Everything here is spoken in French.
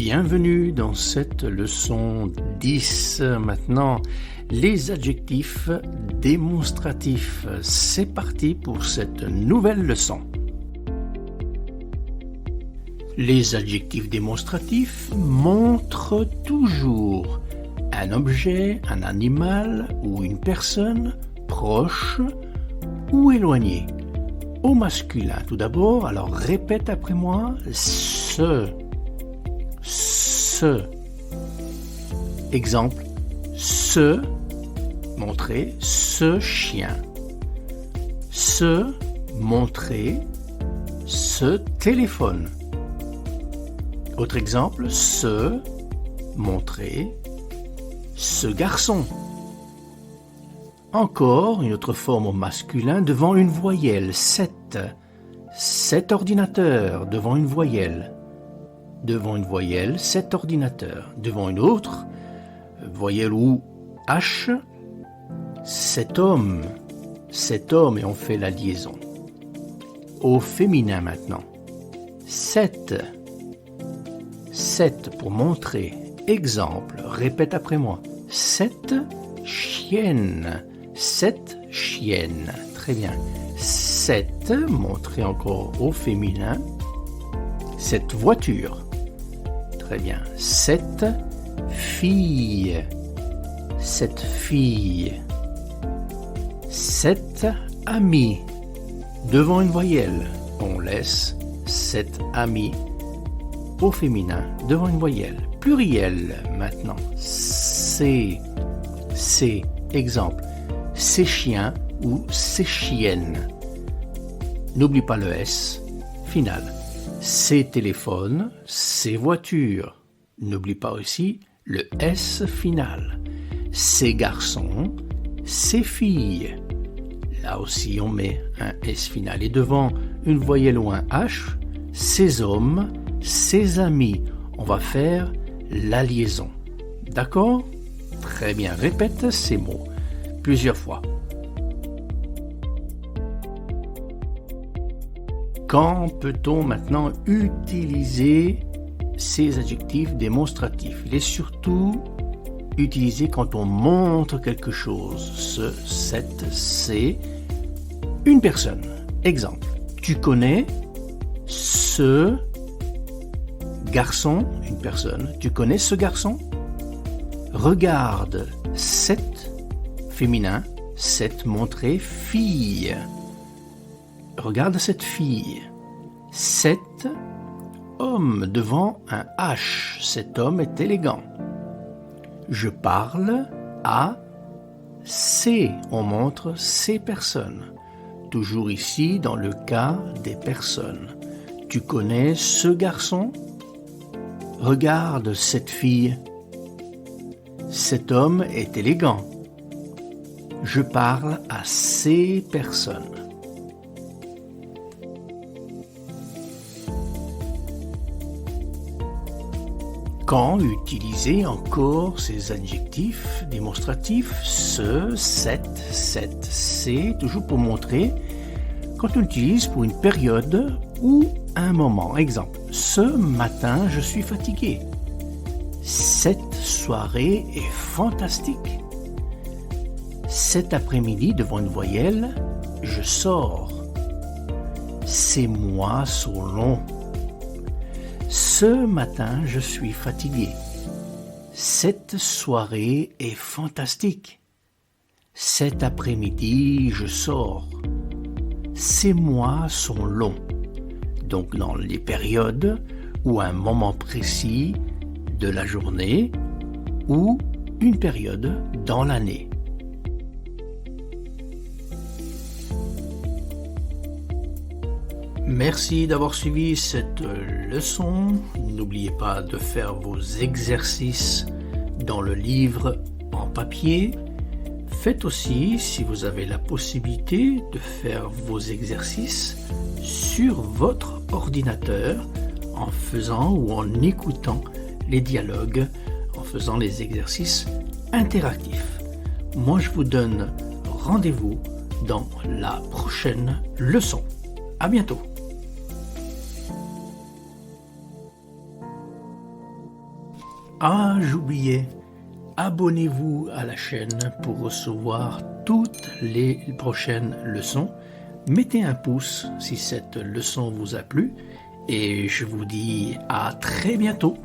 Bienvenue dans cette leçon 10. Maintenant, les adjectifs démonstratifs. C'est parti pour cette nouvelle leçon. Les adjectifs démonstratifs montrent toujours un objet, un animal ou une personne proche ou éloignée. Au masculin tout d'abord, alors répète après moi, ce. Exemple, ce, montrer, ce chien. Ce, montrer, ce téléphone. Autre exemple, ce, montrer, ce garçon. Encore une autre forme au masculin devant une voyelle, cet. Cet ordinateur devant une voyelle. Devant une voyelle, cet ordinateur. Devant une autre, voyelle ou H, cet homme, et on fait la liaison. Au féminin maintenant. Cette pour montrer. Exemple, répète après moi. Cette chienne. Très bien. Cette, montrer encore au féminin. Cette voiture. Très bien. Cette fille. Cet ami. Devant une voyelle, on laisse cet ami au féminin devant une voyelle. Pluriel maintenant. C'est. Exemple. Ces chiens ou ces chiennes. N'oublie pas le S final. Ces téléphones, ces voitures. N'oublie pas aussi le S final. Ces garçons, ces filles. Là aussi, on met un S final. Et devant une voyelle ou un H, ces hommes, ces amis. On va faire la liaison. D'accord ? Très bien. Répète ces mots plusieurs fois. Quand peut-on maintenant utiliser ces adjectifs démonstratifs? Il est surtout utilisé quand on montre quelque chose. Ce, cette, c'est une personne. Exemple, tu connais ce garçon, une personne. Tu connais ce garçon? Regarde cette, féminin, cette montrée fille. Regarde cette fille. Cet homme devant un H. Cet homme est élégant. Je parle à ces. On montre ces personnes. Toujours ici dans le cas des personnes. Tu connais ce garçon? Regarde cette fille. Cet homme est élégant. Je parle à ces personnes. Quand utiliser encore ces adjectifs démonstratifs, ce, cette, c'est, toujours pour montrer quand on utilise pour une période ou un moment. Exemple, ce matin, je suis fatigué. Cette soirée est fantastique. Cet après-midi, devant une voyelle, je sors. Ces mois sont longs. Ce matin, je suis fatigué. Cette soirée est fantastique. Cet après-midi, je sors. Ces mois sont longs. Donc dans les périodes ou un moment précis de la journée ou une période dans l'année. Merci d'avoir suivi cette leçon. N'oubliez pas de faire vos exercices dans le livre en papier. Faites aussi, si vous avez la possibilité, de faire vos exercices sur votre ordinateur en faisant ou en écoutant les dialogues, en faisant les exercices interactifs. Moi, je vous donne rendez-vous dans la prochaine leçon. À bientôt. Ah, j'oubliais, abonnez-vous à la chaîne pour recevoir toutes les prochaines leçons. Mettez un pouce si cette leçon vous a plu et je vous dis à très bientôt.